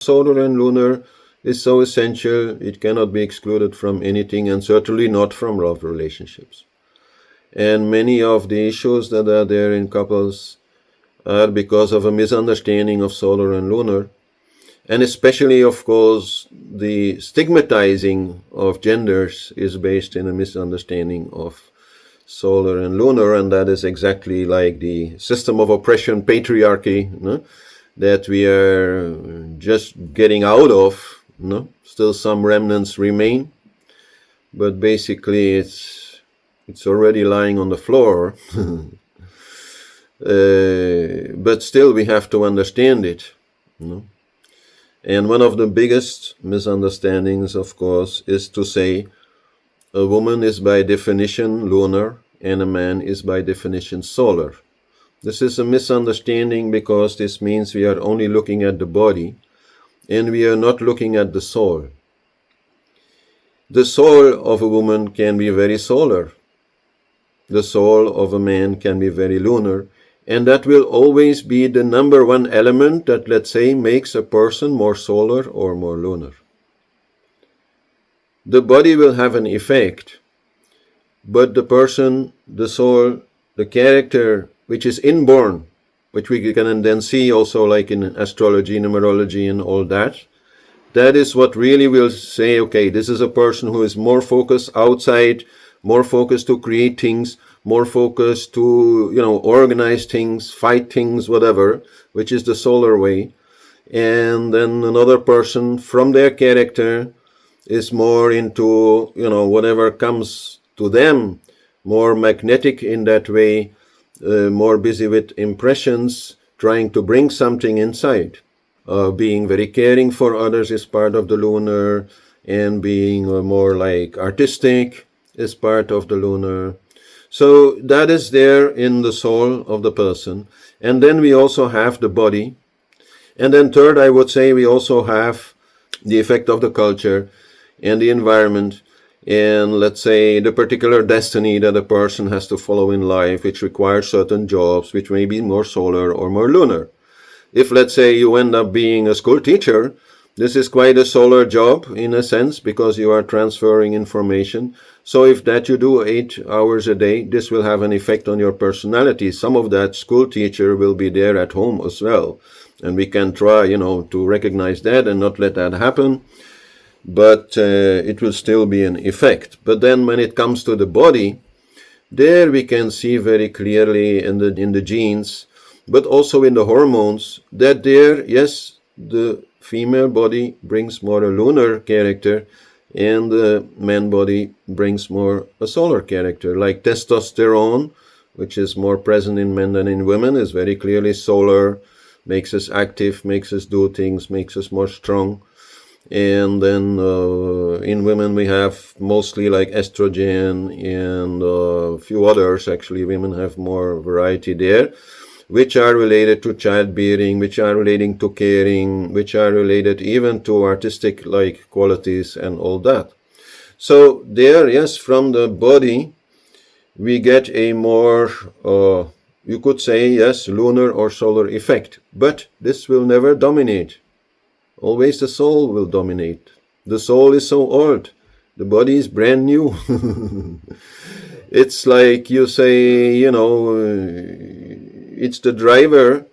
solar and lunar is so essential, it cannot be excluded from anything, and certainly not from love relationships. And many of the issues that are there in couples are because of a misunderstanding of solar and lunar. And especially, of course, the stigmatizing of genders is based in a misunderstanding of solar and lunar, and that is exactly like the system of oppression, patriarchy, that we are just getting out of. Still some remnants remain, but basically it's already lying on the floor. But still we have to understand it. And one of the biggest misunderstandings, of course, is to say a woman is by definition lunar and a man is by definition solar. This is a misunderstanding because this means we are only looking at the body and we are not looking at the soul. The soul of a woman can be very solar. The soul of a man can be very lunar. And that will always be the number one element that, let's say, makes a person more solar or more lunar. The body will have an effect, but the person, the soul, the character, which is inborn, which we can then see also like in astrology, numerology and all that, that is what really will say, okay, this is a person who is more focused outside, more focused to create things, more focused to, organize things, fight things, whatever, which is the solar way. And then another person from their character is more into, whatever comes to them, more magnetic in that way, more busy with impressions, trying to bring something inside. Being very caring for others is part of the lunar, and being more like artistic is part of the lunar. So that is there in the soul of the person. And then we also have the body. And then third, I would say we also have the effect of the culture and the environment, and let's say the particular destiny that a person has to follow in life, which requires certain jobs, which may be more solar or more lunar. If, let's say, you end up being a school teacher, this is quite a solar job in a sense, because you are transferring information. So if that you do 8 hours a day, this will have an effect on your personality. Some of that school teacher will be there at home as well. And we can try, to recognize that and not let that happen. But it will still be an effect. But then when it comes to the body, there we can see very clearly in the genes, but also in the hormones, that there, yes, the female body brings more a lunar character, and the man body brings more a solar character. Like testosterone, which is more present in men than in women, is very clearly solar, makes us active, makes us do things, makes us more strong. And then in women we have mostly like estrogen and a few others. Actually, women have more variety there, which are related to childbearing, which are relating to caring, which are related even to artistic like qualities and all that. So there, yes, from the body we get a more, you could say, yes, lunar or solar effect. But this will never dominate. Always the soul will dominate. The soul is so old. The body is brand new. It's like you say, it's the driver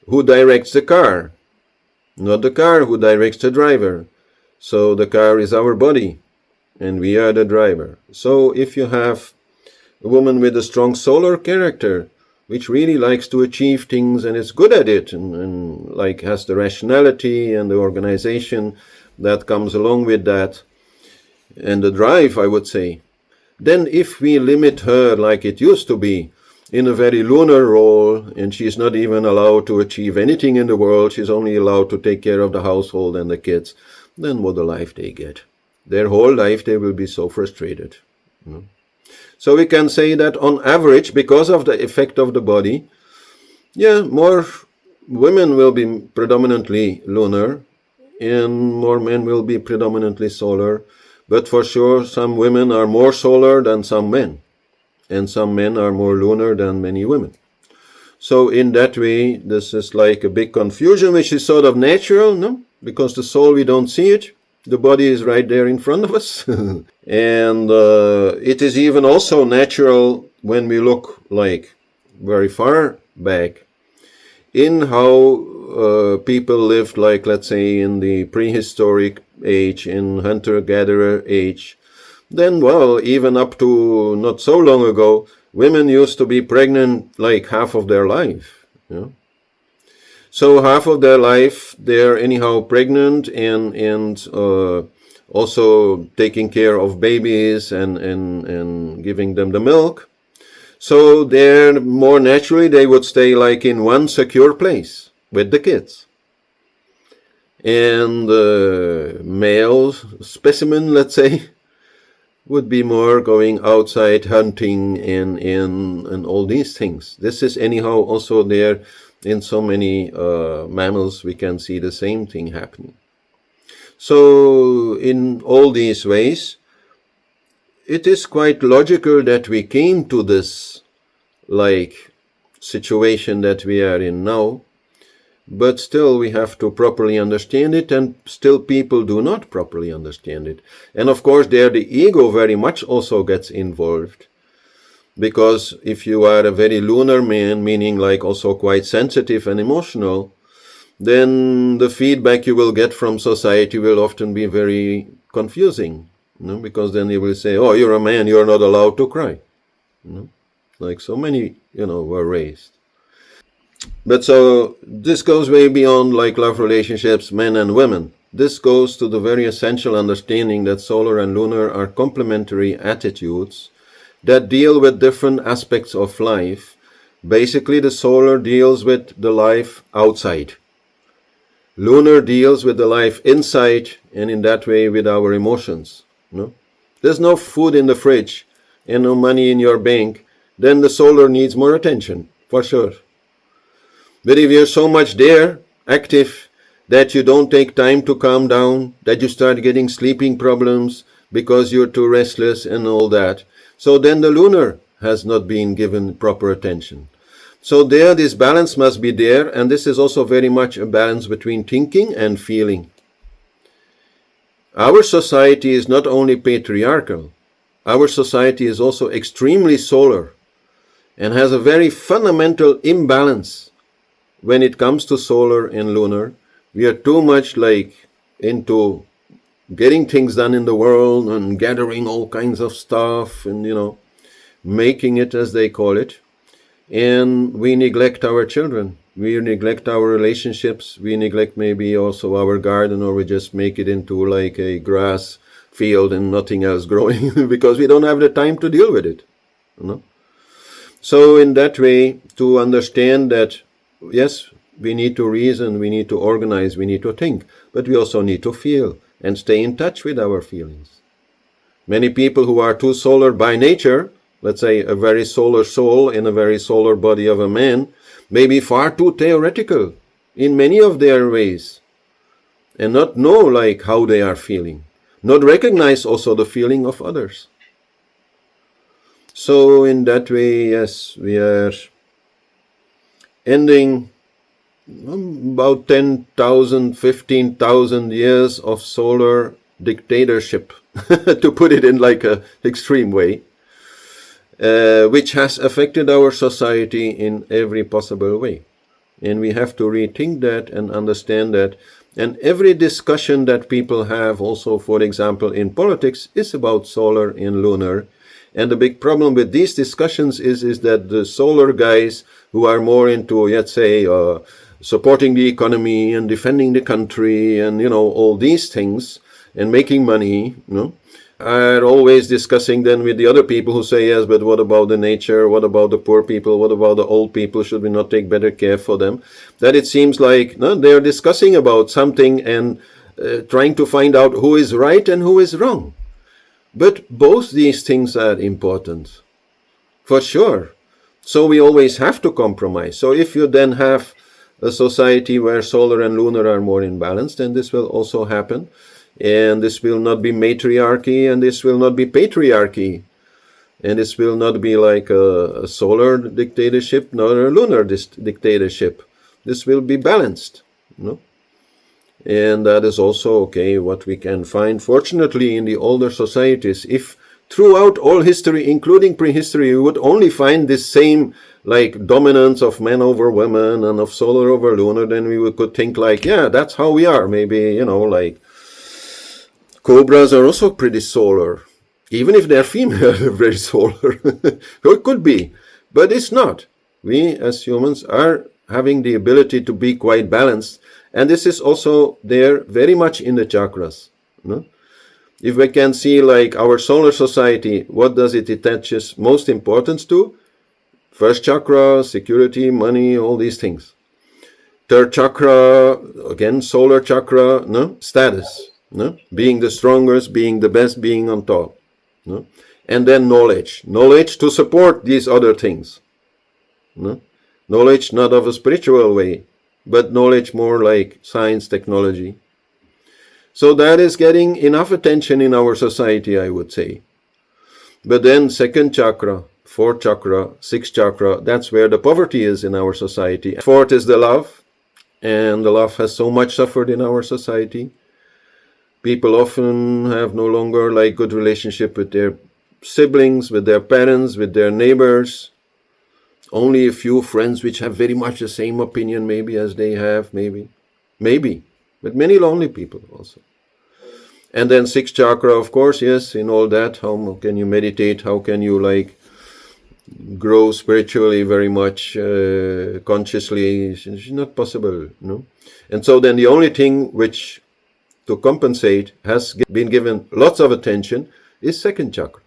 who directs the car, not the car who directs the driver. So the car is our body, and we are the driver. So if you have a woman with a strong solar character, which really likes to achieve things and is good at it, and like has the rationality and the organization that comes along with that, and the drive, I would say, then if we limit her like it used to be, in a very lunar role, and she's not even allowed to achieve anything in the world, she's only allowed to take care of the household and the kids, then what a life they get. Their whole life they will be so frustrated. So we can say that on average, because of the effect of the body, more women will be predominantly lunar and more men will be predominantly solar. But for sure, some women are more solar than some men, and some men are more lunar than many women. So in that way, this is like a big confusion, which is sort of natural, no? because the soul, we don't see it. The body is right there in front of us. And it is even also natural when we look like very far back in how people lived, like, let's say, in the prehistoric age, in hunter-gatherer age. Then, well, even up to not so long ago, women used to be pregnant like half of their life. You know? So half of their life they're anyhow pregnant and also taking care of babies and giving them the milk. So they're more naturally they would stay like in one secure place with the kids. And the male specimen, let's say, would be more going outside hunting and all these things. This is anyhow also there in so many mammals. We can see the same thing happening. So in all these ways, it is quite logical that we came to this like situation that we are in now, but still we have to properly understand it, and still people do not properly understand it. And of course there the ego very much also gets involved, because if you are a very lunar man, meaning like also quite sensitive and emotional, then the feedback you will get from society will often be very confusing, you know, because then they will say, oh, you're a man, you're not allowed to cry, you know, like so many, you know, were raised. But so this goes way beyond like love relationships, men and women. This goes to the very essential understanding that solar and lunar are complementary attitudes that deal with different aspects of life. Basically, the solar deals with the life outside. Lunar deals with the life inside, and in that way with our emotions. No? There's no food in the fridge and no money in your bank, then the solar needs more attention, for sure. But if you're so much there, active, that you don't take time to calm down, that you start getting sleeping problems because you're too restless and all that, so then the lunar has not been given proper attention. So there, this balance must be there, and this is also very much a balance between thinking and feeling. Our society is not only patriarchal, our society is also extremely solar and has a very fundamental imbalance when it comes to solar and lunar. We are too much like into getting things done in the world and gathering all kinds of stuff and, you know, making it, as they call it. And we neglect our children, we neglect our relationships, we neglect maybe also our garden, or we just make it into like a grass field and nothing else growing because we don't have the time to deal with it, you know? So in that way, to understand that, yes, we need to reason, we need to organize, we need to think, but we also need to feel and stay in touch with our feelings. Many people who are too solar by nature, let's say a very solar soul in a very solar body of a man, may be far too theoretical in many of their ways and not know like how they are feeling, not recognize also the feeling of others. So in that way, yes, we are ending about 10,000, 15,000 years of solar dictatorship, to put it in like a extreme way, which has affected our society in every possible way. And we have to rethink that and understand that. And every discussion that people have also, for example, in politics, is about solar and lunar. And the big problem with these discussions is that the solar guys who are more into, let's say, supporting the economy and defending the country and, you know, all these things and making money, you know, are always discussing then with the other people who say, yes, but what about the nature? What about the poor people? What about the old people? Should we not take better care for them? That it seems like no, they are discussing about something and trying to find out who is right and who is wrong. But both these things are important, for sure. So we always have to compromise. So if you then have a society where solar and lunar are more in balance, then this will also happen. And this will not be matriarchy, and this will not be patriarchy. And this will not be like a solar dictatorship, nor a lunar dictatorship. This will be balanced, you know? And that is also, okay, what we can find. Fortunately, in the older societies, if throughout all history, including prehistory, we would only find this same like dominance of men over women and of solar over lunar, then we could think like, yeah, that's how we are. Maybe, like cobras are also pretty solar. Even if they're female, they're very solar. So it could be, but it's not. We as humans are having the ability to be quite balanced. And this is also there very much in the chakras. No? If we can see like our solar society, what does it attaches most importance to? First chakra, security, money, all these things. Third chakra, again, solar chakra, no? Status. No? Being the strongest, being the best, being on top. No? And then knowledge. Knowledge to support these other things. No? Knowledge not of a spiritual way, but knowledge more like science, technology. So that is getting enough attention in our society, I would say. But then second chakra, fourth chakra, sixth chakra, that's where the poverty is in our society. Fourth is the love, and the love has so much suffered in our society. People often have no longer like good relationship with their siblings, with their parents, with their neighbors. Only a few friends which have very much the same opinion maybe as they have, maybe. But many lonely people also. And then sixth chakra, of course, yes, in all that, how can you meditate, how can you like grow spiritually very much consciously, it's not possible, no? And so then the only thing which to compensate has been given lots of attention is second chakra.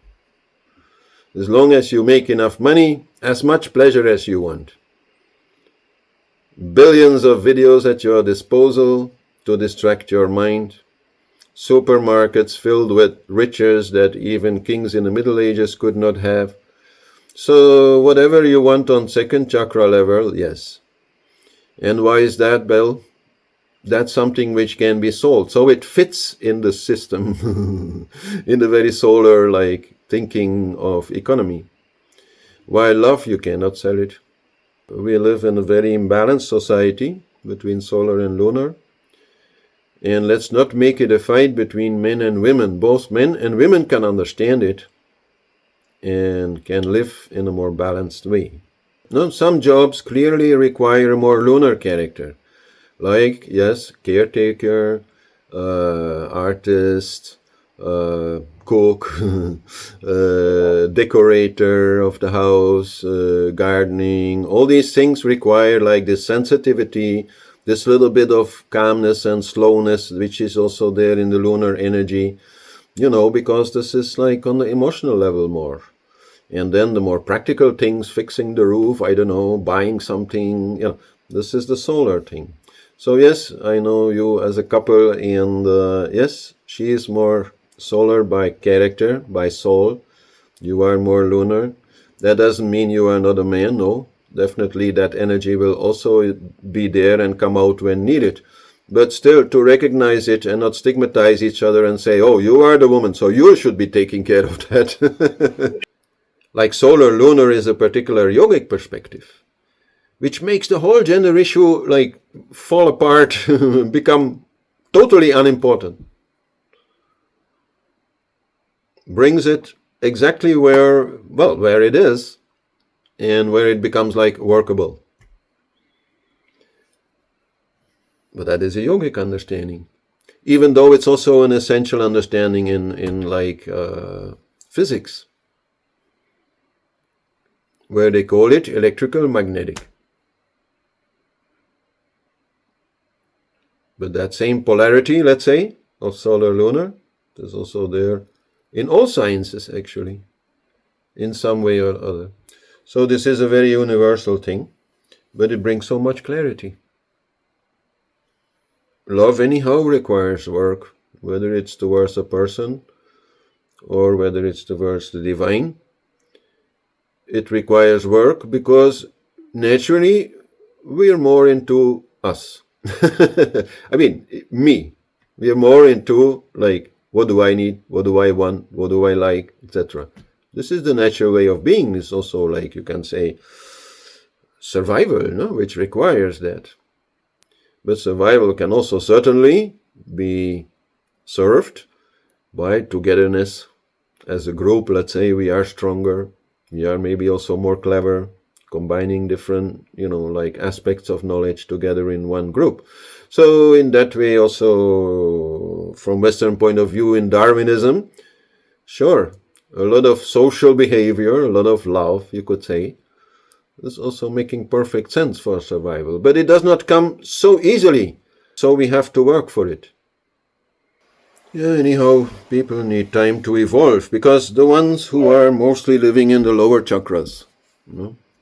As long as you make enough money, as much pleasure as you want. Billions of videos at your disposal to distract your mind. Supermarkets filled with riches that even kings in the Middle Ages could not have. So whatever you want on second chakra level, yes. And why is that, Bell? That's something which can be sold. So it fits in the system, in the very solar like thinking of economy. While love, you cannot sell it. We live in a very imbalanced society between solar and lunar. And let's not make it a fight between men and women. Both men and women can understand it and can live in a more balanced way. Now, some jobs clearly require a more lunar character. Like, yes, caretaker, artist, cook, decorator of the house, gardening. All these things require like this sensitivity, this little bit of calmness and slowness, which is also there in the lunar energy, because this is like on the emotional level more. And then the more practical things, fixing the roof, buying something, this is the solar thing. So yes, I know you as a couple, and yes, she is more solar by character, by soul. You are more lunar. That doesn't mean you are not a man, no. Definitely that energy will also be there and come out when needed. But still, to recognize it and not stigmatize each other and say, oh, you are the woman, so you should be taking care of that. Like solar lunar is a particular yogic perspective, which makes the whole gender issue like fall apart, become totally unimportant. Brings it exactly where it is, and where it becomes like workable. But that is a yogic understanding, even though it's also an essential understanding in like physics, where they call it electrical magnetic. But that same polarity, let's say, of solar lunar is also there in all sciences, actually, in some way or other. So this is a very universal thing, but it brings so much clarity. Love anyhow requires work, whether it's towards a person or whether it's towards the divine. It requires work because naturally we are more into us. I mean, me. We are more into like, what do I need? What do I want? What do I like? Etc. This is the natural way of being. It's also like, you can say, survival, no? Which requires that. But survival can also certainly be served by togetherness. As a group, let's say, we are stronger, we are maybe also more clever, combining different, like aspects of knowledge together in one group. So in that way also, from Western point of view, in Darwinism, sure, a lot of social behavior, a lot of love, you could say, is also making perfect sense for survival. But it does not come so easily, so we have to work for it. Yeah, anyhow, people need time to evolve, because the ones who are mostly living in the lower chakras,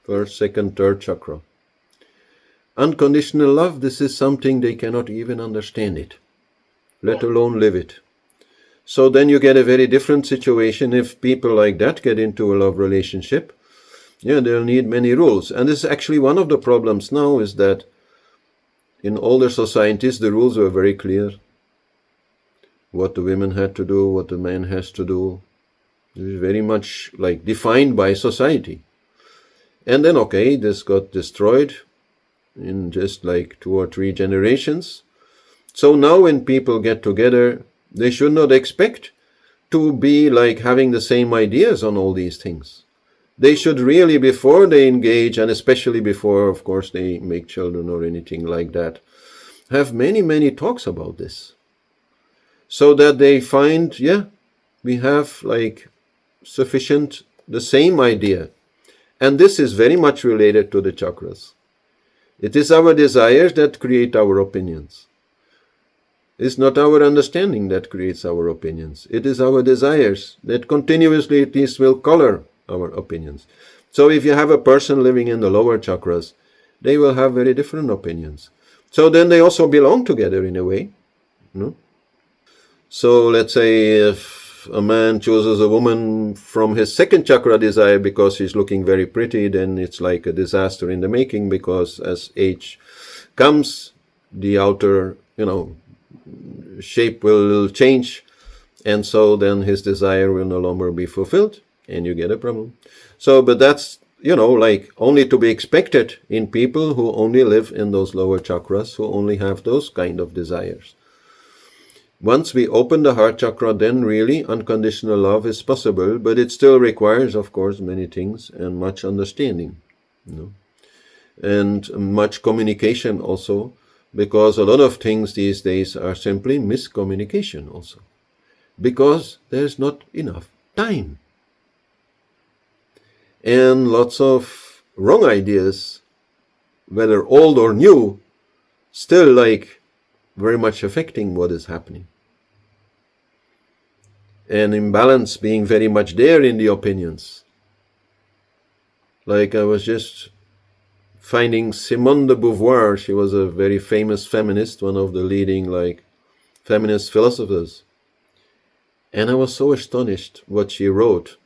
first, second, third chakra, unconditional love, this is something they cannot even understand it, let alone live it. So then you get a very different situation if people like that get into a love relationship. Yeah, they'll need many rules. And this is actually one of the problems now, is that in older societies the rules were very clear. What the women had to do, what the man has to do. It is very much like defined by society. And then, okay, this got destroyed in just like 2 or 3 generations. So now when people get together, they should not expect to be like having the same ideas on all these things. They should really, before they engage, and especially before, of course, they make children or anything like that, have many, many talks about this. So that they find, we have like sufficient, the same idea. And this is very much related to the chakras. It is our desires that create our opinions. It's not our understanding that creates our opinions. It is our desires that continuously at least will color our opinions. So if you have a person living in the lower chakras, they will have very different opinions. So then they also belong together in a way. So let's say if a man chooses a woman from his second chakra desire because she's looking very pretty, then it's like a disaster in the making, because as age comes, the outer, shape will change, and so then his desire will no longer be fulfilled, and you get a problem. So, but that's, like only to be expected in people who only live in those lower chakras, who only have those kind of desires. Once we open the heart chakra, then really unconditional love is possible, but it still requires, of course, many things and much understanding, and much communication also, because a lot of things these days are simply miscommunication also, because there's not enough time. And lots of wrong ideas, whether old or new, still like very much affecting what is happening. And imbalance being very much there in the opinions. Like I was just finding Simone de Beauvoir, she was a very famous feminist, one of the leading like feminist philosophers. And I was so astonished what she wrote.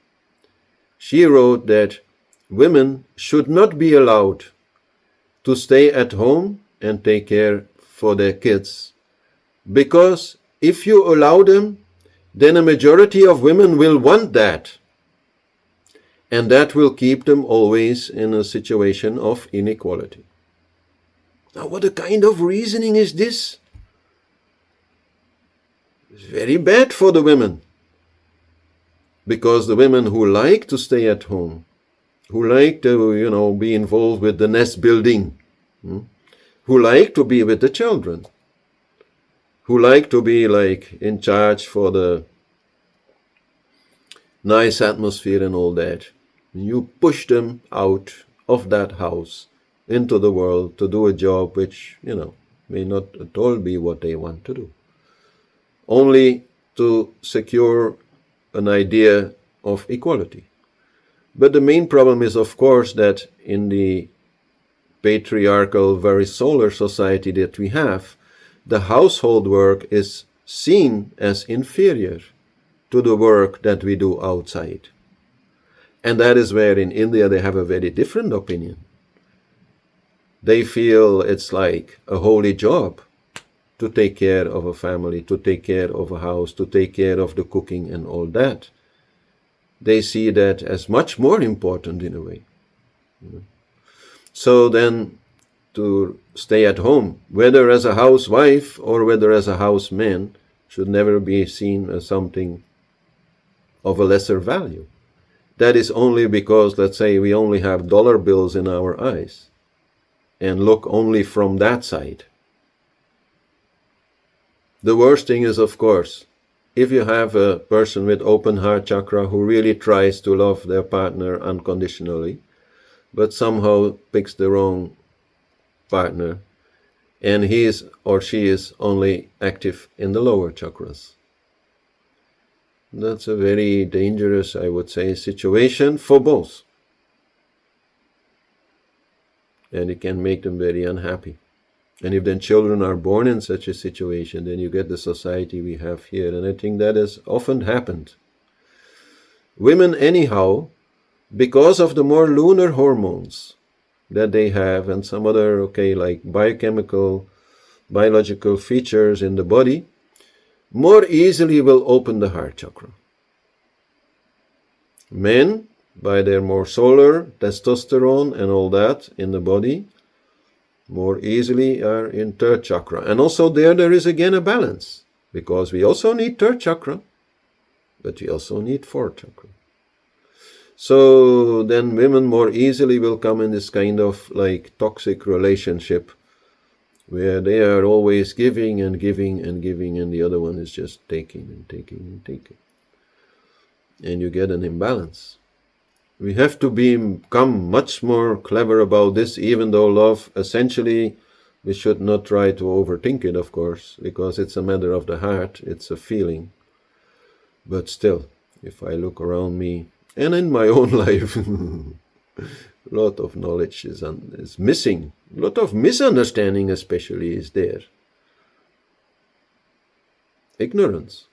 She wrote that women should not be allowed to stay at home and take care for their kids, because if you allow them, then a majority of women will want that, and that will keep them always in a situation of inequality. Now, what a kind of reasoning is this? It's very bad for the women, because the women who like to stay at home, who like to, be involved with the nest building, who like to be with the children, who like to be like in charge for the nice atmosphere and all that. You push them out of that house into the world to do a job which, may not at all be what they want to do. Only to secure an idea of equality. But the main problem is, of course, that in the patriarchal, very solar society that we have, the household work is seen as inferior to the work that we do outside. And that is where in India they have a very different opinion. They feel it's like a holy job to take care of a family, to take care of a house, to take care of the cooking and all that. They see that as much more important in a way. So then to stay at home, whether as a housewife or whether as a houseman, should never be seen as something of a lesser value. That is only because, let's say, we only have dollar bills in our eyes and look only from that side. The worst thing is, of course, if you have a person with open heart chakra who really tries to love their partner unconditionally, but somehow picks the wrong partner, and he is or she is only active in the lower chakras. That's a very dangerous, I would say, situation for both. And it can make them very unhappy. And if then children are born in such a situation, then you get the society we have here. And I think that has often happened. Women, anyhow, because of the more lunar hormones that they have and some other, like biological features in the body, more easily will open the heart chakra. Men, by their more solar, testosterone and all that in the body, more easily are in third chakra. And also there is again a balance, because we also need third chakra, but we also need fourth chakra. So then women more easily will come in this kind of toxic relationship where they are always giving and giving and giving, and the other one is just taking and taking and taking. And you get an imbalance. We have to become much more clever about this, even though love, essentially, we should not try to overthink it, of course, because it's a matter of the heart, it's a feeling. But still, if I look around me, and in my own life, a lot of knowledge is missing. A lot of misunderstanding especially is there. Ignorance.